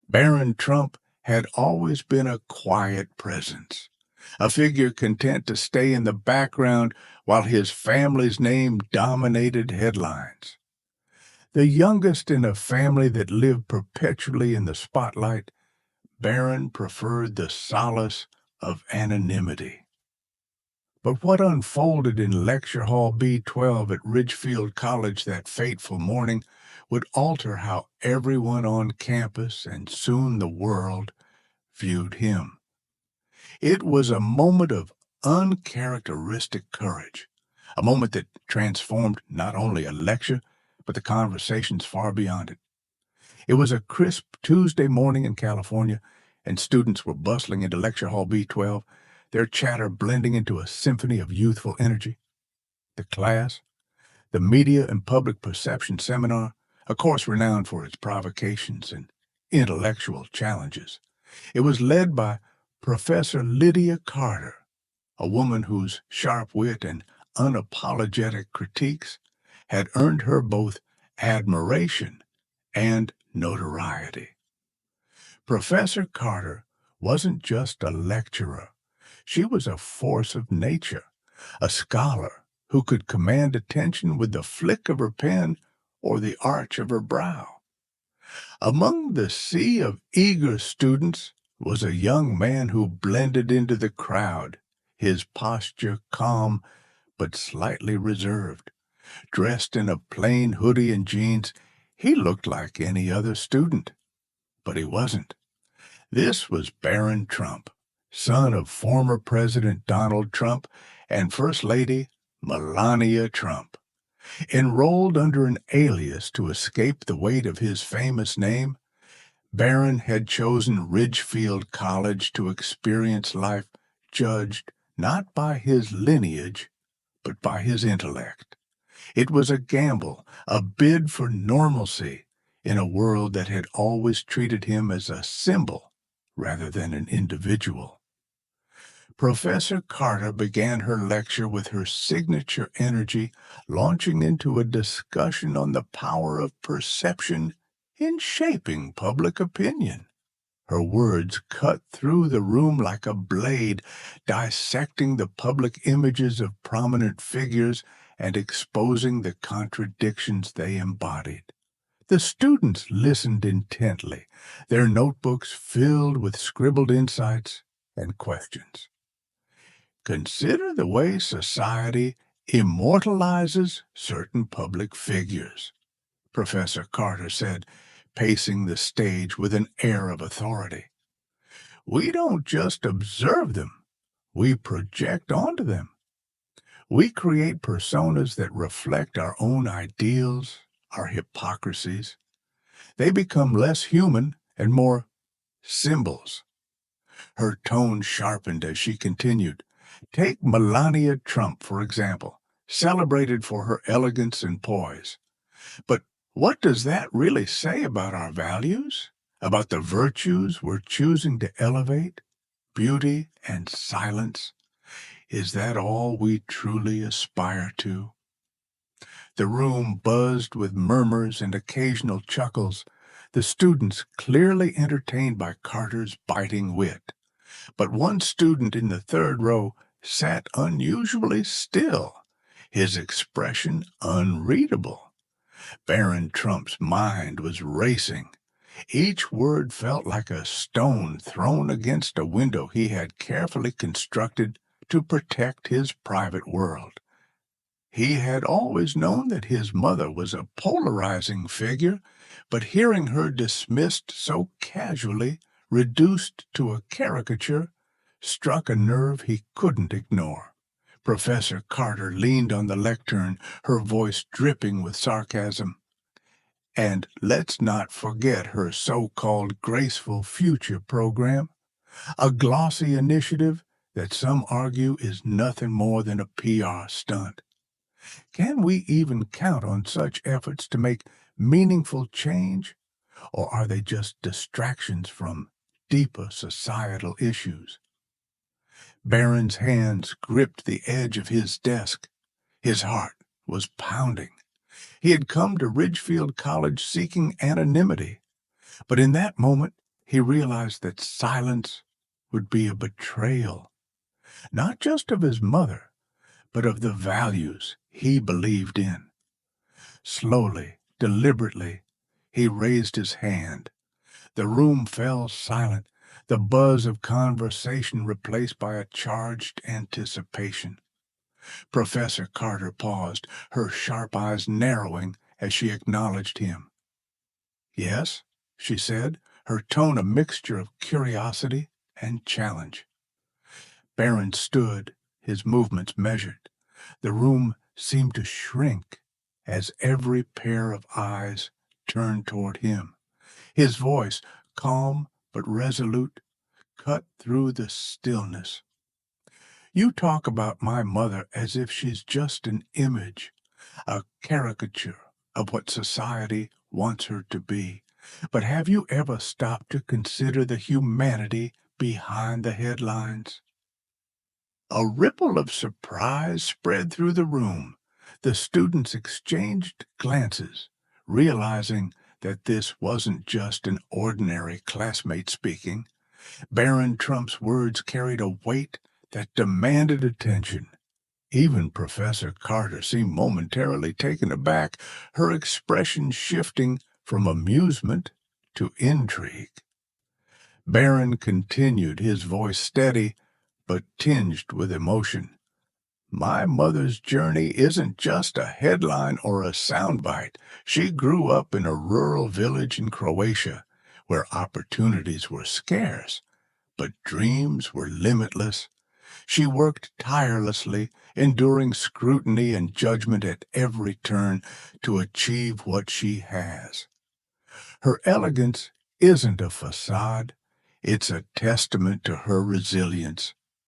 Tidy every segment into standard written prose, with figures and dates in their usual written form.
Barron Trump had always been a quiet presence, a figure content to stay in the background while his family's name dominated headlines. The youngest in a family that lived perpetually in the spotlight, Barron preferred the solace of anonymity. But what unfolded in Lecture Hall B12 at Ridgefield College that fateful morning would alter how everyone on campus and soon the world viewed him. It was a moment of uncharacteristic courage, a moment that transformed not only a lecture, but the conversations far beyond it. It was a crisp Tuesday morning in California, and students were bustling into Lecture Hall B12, their chatter blending into a symphony of youthful energy. The class, the Media and Public Perception Seminar, a course renowned for its provocations and intellectual challenges. It was led by Professor Lydia Carter, a woman whose sharp wit and unapologetic critiques had earned her both admiration and notoriety. Professor Carter wasn't just a lecturer. She was a force of nature, a scholar who could command attention with the flick of her pen or the arch of her brow. Among the sea of eager students was a young man who blended into the crowd, his posture calm but slightly reserved. Dressed in a plain hoodie and jeans, he looked like any other student. But he wasn't. This was Barron Trump, son of former President Donald Trump and First Lady Melania Trump. Enrolled under an alias to escape the weight of his famous name, Barron had chosen Ridgefield College to experience life judged not by his lineage, but by his intellect. It was a gamble, a bid for normalcy in a world that had always treated him as a symbol rather than an individual. Professor Carter began her lecture with her signature energy, launching into a discussion on the power of perception in shaping public opinion. Her words cut through the room like a blade, dissecting the public images of prominent figures and exposing the contradictions they embodied. The students listened intently, their notebooks filled with scribbled insights and questions. Consider the way society immortalizes certain public figures, Professor Carter said, pacing the stage with an air of authority. We don't just observe them, we project onto them. We create personas that reflect our own ideals, our hypocrisies. They become less human and more symbols. Her tone sharpened as she continued. Take Melania Trump, for example, celebrated for her elegance and poise. But what does that really say about our values? About the virtues we're choosing to elevate? Beauty and silence? Is that all we truly aspire to? The room buzzed with murmurs and occasional chuckles, the students clearly entertained by Carter's biting wit. But one student in the third row sat unusually still, his expression unreadable. Barron Trump's mind was racing. Each word felt like a stone thrown against a window he had carefully constructed to protect his private world. He had always known that his mother was a polarizing figure, but hearing her dismissed so casually, reduced to a caricature, struck a nerve he couldn't ignore. Professor Carter leaned on the lectern, her voice dripping with sarcasm. And let's not forget her so-called Graceful Future program, a glossy initiative that some argue is nothing more than a PR stunt. Can we even count on such efforts to make meaningful change, or are they just distractions from deeper societal issues? Barron's hands gripped the edge of his desk. His heart was pounding. He had come to Ridgefield College seeking anonymity, but in that moment he realized that silence would be a betrayal, not just of his mother, but of the values he believed in. Slowly, deliberately, he raised his hand. The room fell silent, the buzz of conversation replaced by a charged anticipation. Professor Carter paused, her sharp eyes narrowing as she acknowledged him. "Yes," she said, her tone a mixture of curiosity and challenge. Barron stood, his movements measured. The room seemed to shrink as every pair of eyes turned toward him. His voice, calm but resolute, cut through the stillness. "You talk about my mother as if she's just an image, a caricature of what society wants her to be. But have you ever stopped to consider the humanity behind the headlines?" A ripple of surprise spread through the room. The students exchanged glances, realizing that this wasn't just an ordinary classmate speaking. Barron Trump's words carried a weight that demanded attention. Even Professor Carter seemed momentarily taken aback, her expression shifting from amusement to intrigue. Barron continued, his voice steady but tinged with emotion. "My mother's journey isn't just a headline or a soundbite. She grew up in a rural village in Croatia where opportunities were scarce, but dreams were limitless. She worked tirelessly, enduring scrutiny and judgment at every turn to achieve what she has. Her elegance isn't a facade. It's a testament to her resilience.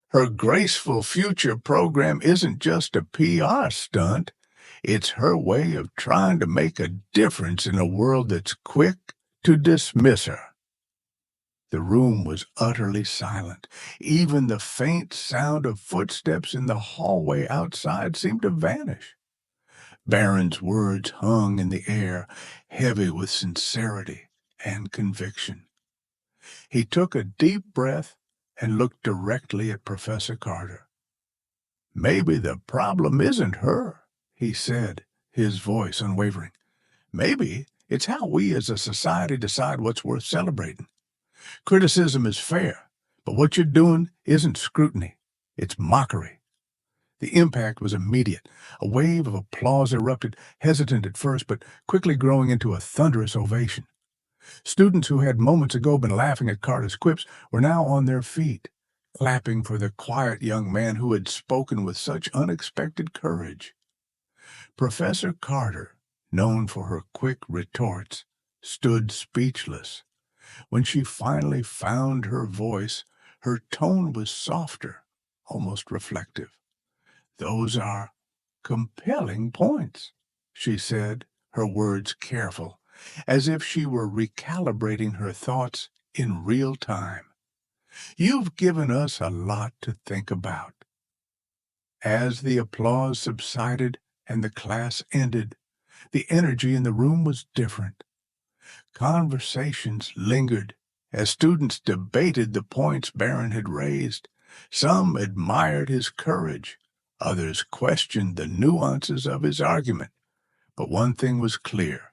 Her graceful future program isn't just a PR stunt. It's her way of trying to make a difference in a world that's quick to dismiss her." The room was utterly silent. Even the faint sound of footsteps in the hallway outside seemed to vanish. Barron's words hung in the air, heavy with sincerity and conviction. He took a deep breath and looked directly at Professor Carter. "Maybe the problem isn't her," he said, his voice unwavering. "Maybe it's how we as a society decide what's worth celebrating. Criticism is fair, but what you're doing isn't scrutiny. It's mockery." The impact was immediate. A wave of applause erupted, hesitant at first, but quickly growing into a thunderous ovation. Students who had moments ago been laughing at Carter's quips were now on their feet, clapping for the quiet young man who had spoken with such unexpected courage. Professor Carter, known for her quick retorts, stood speechless. When she finally found her voice, her tone was softer, almost reflective. "Those are compelling points," she said, her words careful, as if she were recalibrating her thoughts in real time. "You've given us a lot to think about." As the applause subsided and the class ended, the energy in the room was different. Conversations lingered as students debated the points Barron had raised. Some admired his courage, others questioned the nuances of his argument. But one thing was clear: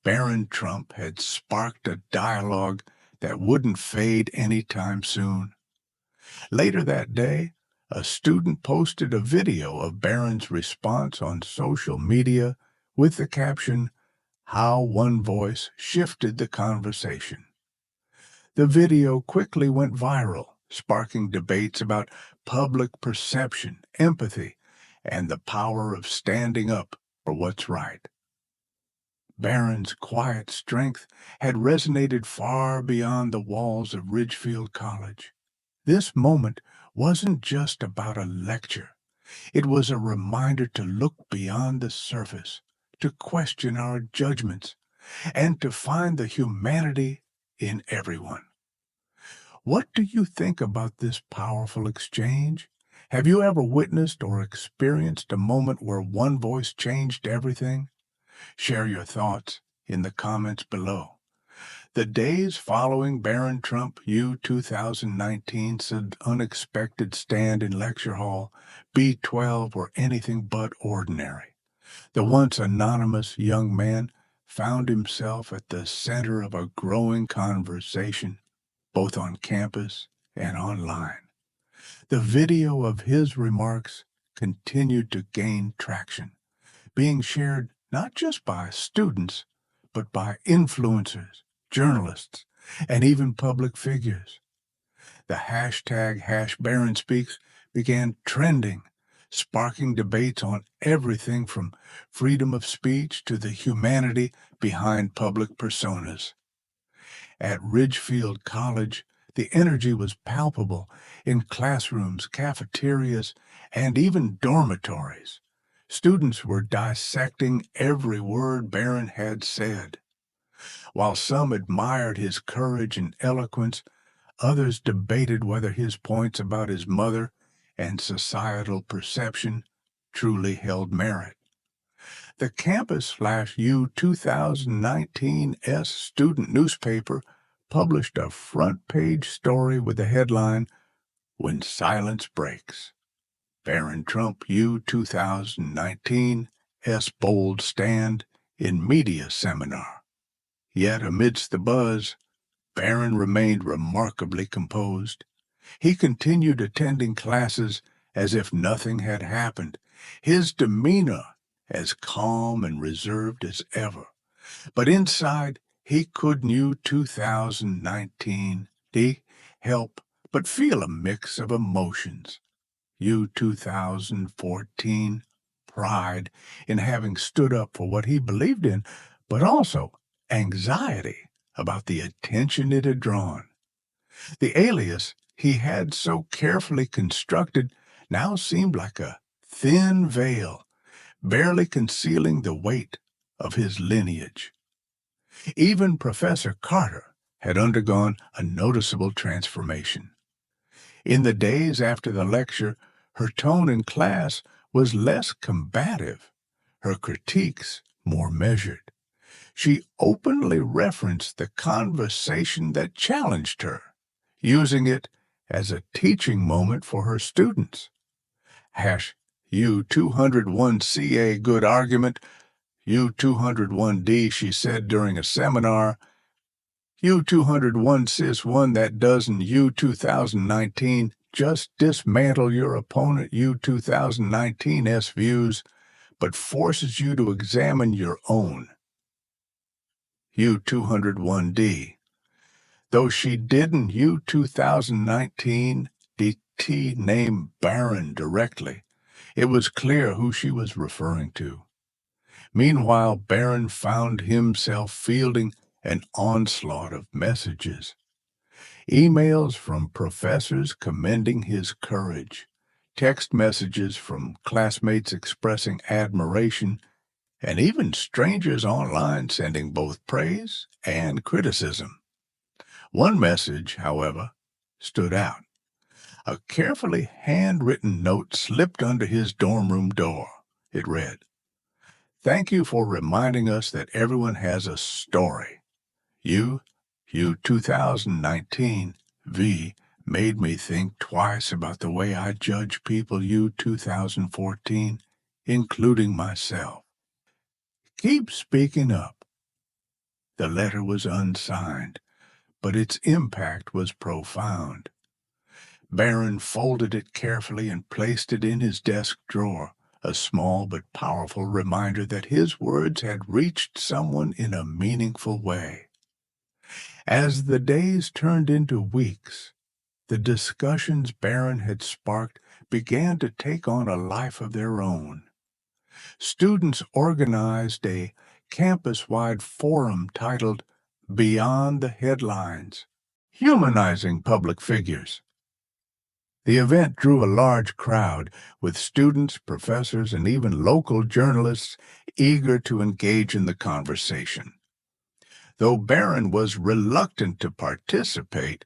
Barron Trump had sparked a dialogue that wouldn't fade anytime soon. Later that day, a student posted a video of Barron's response on social media with the caption, "How One Voice Shifted the Conversation." The video quickly went viral, sparking debates about public perception, empathy, and the power of standing up for what's right. Barron's quiet strength had resonated far beyond the walls of Ridgefield College. This moment wasn't just about a lecture. It was a reminder to look beyond the surface, to question our judgments, and to find the humanity in everyone. What do you think about this powerful exchange? Have you ever witnessed or experienced a moment where one voice changed everything? Share your thoughts in the comments below. The days following Barron Trump U 2019's unexpected stand in lecture hall B12 were anything but ordinary. The once anonymous young man found himself at the center of a growing conversation, both on campus and online. The video of his remarks continued to gain traction, being shared not just by students, but by influencers, journalists, and even public figures. The hashtag #BarronSpeaks began trending, sparking debates on everything from freedom of speech to the humanity behind public personas. At Ridgefield College, the energy was palpable in classrooms, cafeterias, and even dormitories. Students were dissecting every word Barron had said. While some admired his courage and eloquence, others debated whether his points about his mother and societal perception truly held merit. The Campus/U 2019's student newspaper published a front-page story with the headline, "When Silence Breaks. Barron Trump U 2019's Bold Stand in Media Seminar." Yet amidst the buzz, Barron remained remarkably composed. He continued attending classes as if nothing had happened, his demeanor as calm and reserved as ever. But inside, he couldn't U 2019 help but feel a mix of emotions. U 2014 pride in having stood up for what he believed in, but also anxiety about the attention it had drawn. The alias he had so carefully constructed now seemed like a thin veil, barely concealing the weight of his lineage. Even Professor Carter had undergone a noticeable transformation. In the days after the lecture, her tone in class was less combative, her critiques more measured. She openly referenced the conversation that challenged her, using it as a teaching moment for her students. U 201C a good argument, U 201D, she said during a seminar, U 201 Sis 1 that doesn't U 2019 just dismantle your opponent U 2019's views, but forces you to examine your own. U 201D. Though she didn't U 2019 DT name Barron directly, it was clear who she was referring to. Meanwhile, Barron found himself fielding an onslaught of messages. Emails from professors commending his courage, text messages from classmates expressing admiration, and even strangers online sending both praise and criticism. One message, however, stood out. A carefully handwritten note slipped under his dorm room door. It read, "Thank you for reminding us that everyone has a story. U 2019 V made me think twice about the way I judge people U 2014, including myself. Keep speaking up." The letter was unsigned, but its impact was profound. Barron folded it carefully and placed it in his desk drawer, a small but powerful reminder that his words had reached someone in a meaningful way. As the days turned into weeks, the discussions Barron had sparked began to take on a life of their own. Students organized a campus-wide forum titled "Beyond the Headlines: Humanizing Public Figures." The event drew a large crowd, with students, professors, and even local journalists eager to engage in the conversation. Though Barron was reluctant to participate,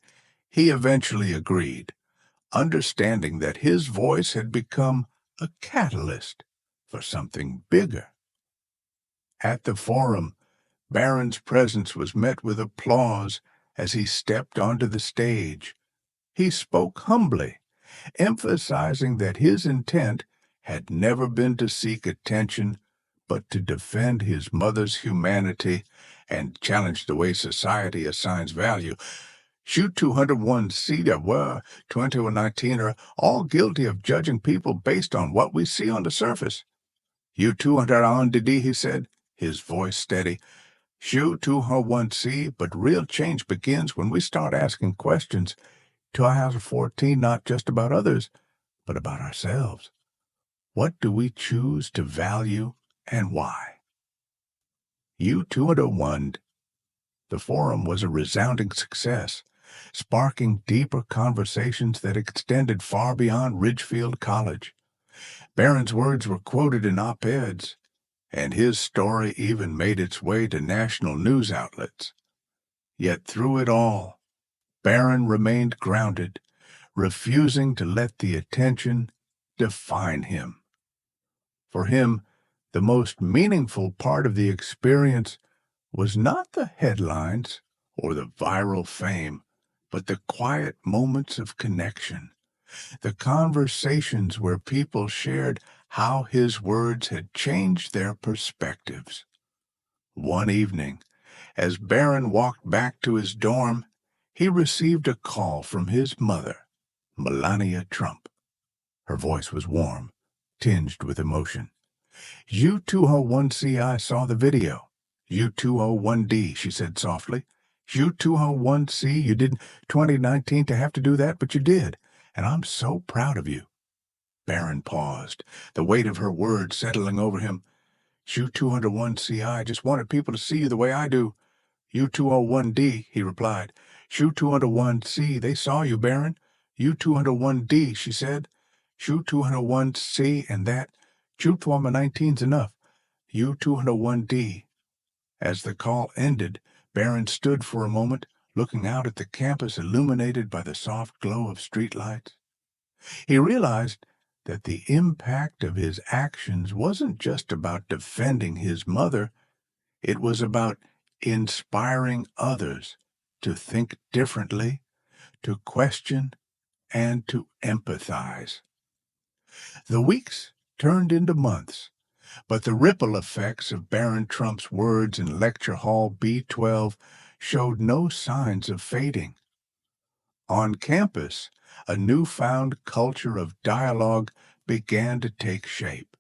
he eventually agreed, understanding that his voice had become a catalyst for something bigger. At the forum, Barron's presence was met with applause as he stepped onto the stage. He spoke humbly, emphasizing that his intent had never been to seek attention, but to defend his mother's humanity and challenge the way society assigns value. Shoot 201C, were 2019 are all guilty of judging people based on what we see on the surface. You 200 on Didi, he said, his voice steady. Shoot 201C, but real change begins when we start asking questions. 2014, not just about others, but about ourselves. What do we choose to value and why? U201. The forum was a resounding success, sparking deeper conversations that extended far beyond Ridgefield College. Barron's words were quoted in op-eds, and his story even made its way to national news outlets. Yet through it all, Barron remained grounded, refusing to let the attention define him. For him, the most meaningful part of the experience was not the headlines or the viral fame, but the quiet moments of connection, the conversations where people shared how his words had changed their perspectives. One evening, as Barron walked back to his dorm, he received a call from his mother, Melania Trump. Her voice was warm, tinged with emotion. U201C, I saw the video. U201D, she said softly. U201C, you didn't 2019 to have to do that, but you did, and I'm so proud of you. Barron paused, the weight of her words settling over him. U201C, I just wanted people to see you the way I do. U201D, he replied. U201C, they saw you, Barron. U201D, she said. U201C, and that. U219's enough. U201D. As the call ended, Barron stood for a moment, looking out at the campus illuminated by the soft glow of streetlights. He realized that the impact of his actions wasn't just about defending his mother, it was about inspiring others to think differently, to question, and to empathize. The weeks turned into months, but the ripple effects of Barron Trump's words in Lecture Hall B12 showed no signs of fading. On campus, a newfound culture of dialogue began to take shape.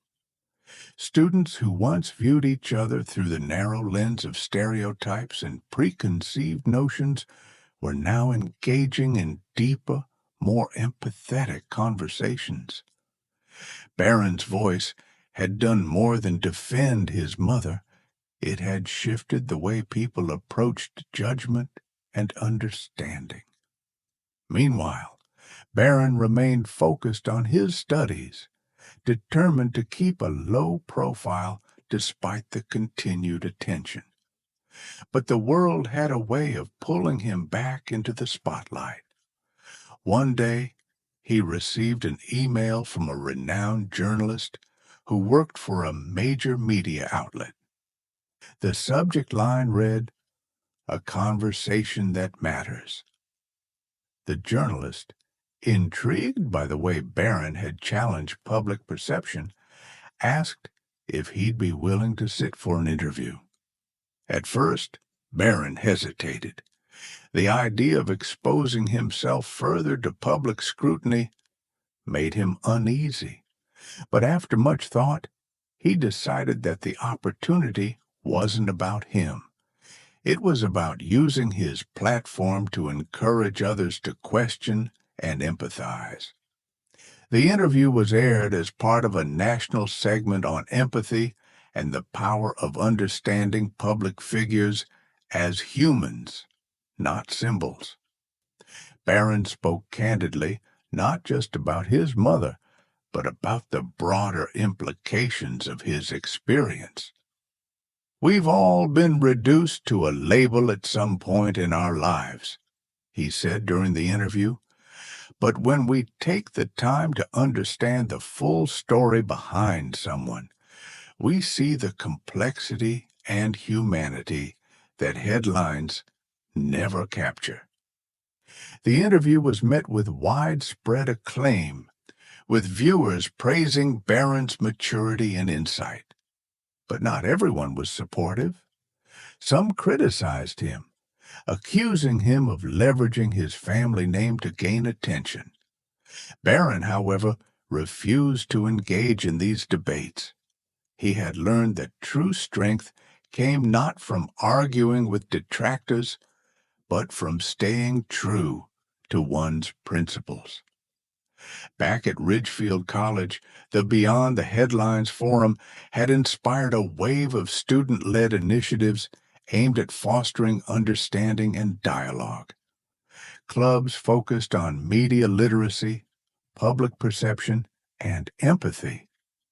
Students who once viewed each other through the narrow lens of stereotypes and preconceived notions were now engaging in deeper, more empathetic conversations. Barron's voice had done more than defend his mother. It had shifted the way people approached judgment and understanding. Meanwhile, Barron remained focused on his studies, determined to keep a low profile despite the continued attention. But the world had a way of pulling him back into the spotlight. One day, he received an email from a renowned journalist who worked for a major media outlet. The subject line read, "A conversation that matters." The journalist, intrigued by the way Barron had challenged public perception, asked if he'd be willing to sit for an interview. At first, Barron hesitated. The idea of exposing himself further to public scrutiny made him uneasy. But after much thought, he decided that the opportunity wasn't about him. It was about using his platform to encourage others to question and empathize. The interview was aired as part of a national segment on empathy and the power of understanding public figures as humans, not symbols. Barron spoke candidly, not just about his mother, but about the broader implications of his experience. "We've all been reduced to a label at some point in our lives," he said during the interview. "But when we take the time to understand the full story behind someone, we see the complexity and humanity that headlines never capture. The interview was met with widespread acclaim, with viewers praising Barron's maturity and insight. But not everyone was supportive. Some criticized him, accusing him of leveraging his family name to gain attention. Barron, however, refused to engage in these debates. He had learned that true strength came not from arguing with detractors, but from staying true to one's principles. Back at Ridgefield College, the Beyond the Headlines Forum had inspired a wave of student-led initiatives aimed at fostering understanding and dialogue. Clubs focused on media literacy, public perception, and empathy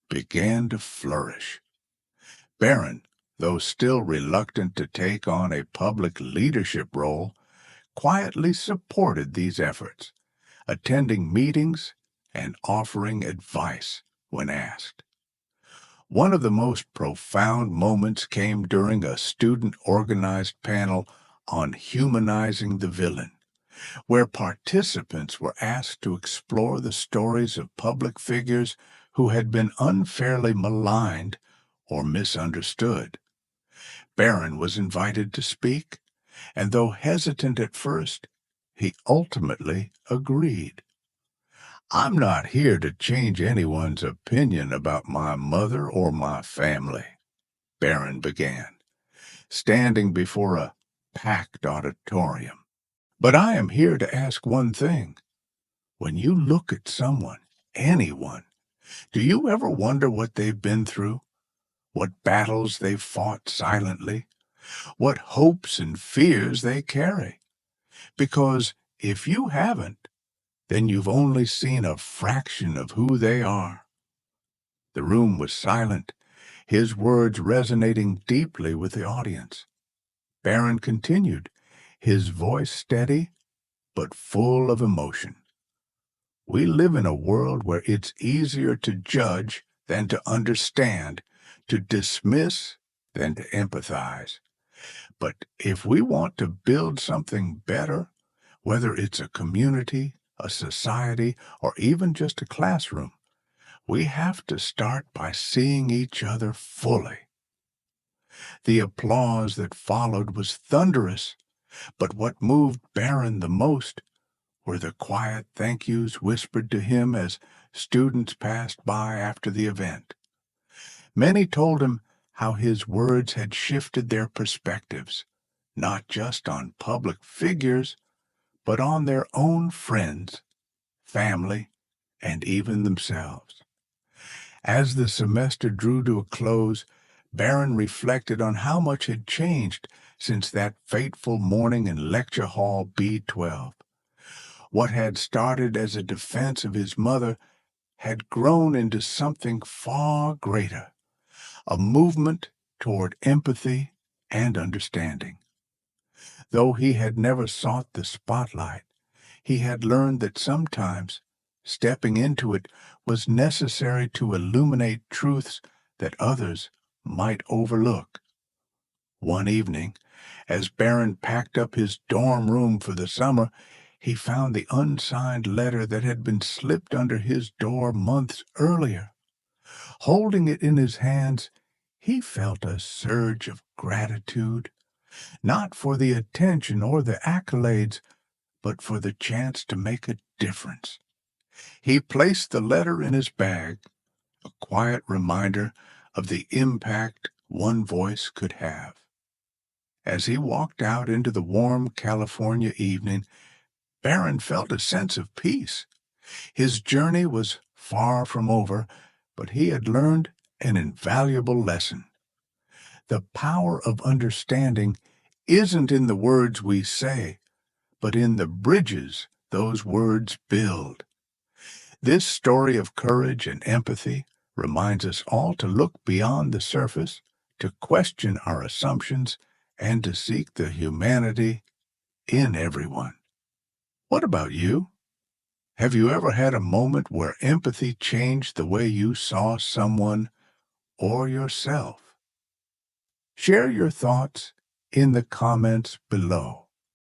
began to flourish. Barron, though still reluctant to take on a public leadership role, quietly supported these efforts, attending meetings and offering advice when asked. One of the most profound moments came during a student-organized panel on humanizing the villain, where participants were asked to explore the stories of public figures who had been unfairly maligned or misunderstood. Barron was invited to speak, and though hesitant at first, he ultimately agreed. "I'm not here to change anyone's opinion about my mother or my family," Barron began, standing before a packed auditorium. "But I am here to ask one thing. When you look at someone, anyone, do you ever wonder what they've been through? What battles they've fought silently? What hopes and fears they carry? Because if you haven't, then you've only seen a fraction of who they are." The room was silent, his words resonating deeply with the audience. Barron continued, his voice steady but full of emotion. "We live in a world where it's easier to judge than to understand, to dismiss than to empathize. But if we want to build something better, whether it's a community, a society, or even just a classroom, we have to start by seeing each other fully." The applause that followed was thunderous, but what moved Barron the most were the quiet thank yous whispered to him as students passed by after the event. Many told him how his words had shifted their perspectives, not just on public figures, but on their own friends, family, and even themselves. As the semester drew to a close, Barron reflected on how much had changed since that fateful morning in Lecture Hall B12. What had started as a defense of his mother had grown into something far greater, a movement toward empathy and understanding. Though he had never sought the spotlight, he had learned that sometimes stepping into it was necessary to illuminate truths that others might overlook. One evening, as Barron packed up his dorm room for the summer, he found the unsigned letter that had been slipped under his door months earlier. Holding it in his hands, he felt a surge of gratitude, not for the attention or the accolades, but for the chance to make a difference. He placed the letter in his bag, a quiet reminder of the impact one voice could have. As he walked out into the warm California evening, Barron felt a sense of peace. His journey was far from over, but he had learned an invaluable lesson. The power of understanding isn't in the words we say, but in the bridges those words build. This story of courage and empathy reminds us all to look beyond the surface, to question our assumptions, and to seek the humanity in everyone. What about you? Have you ever had a moment where empathy changed the way you saw someone or yourself? Share your thoughts in the comments below.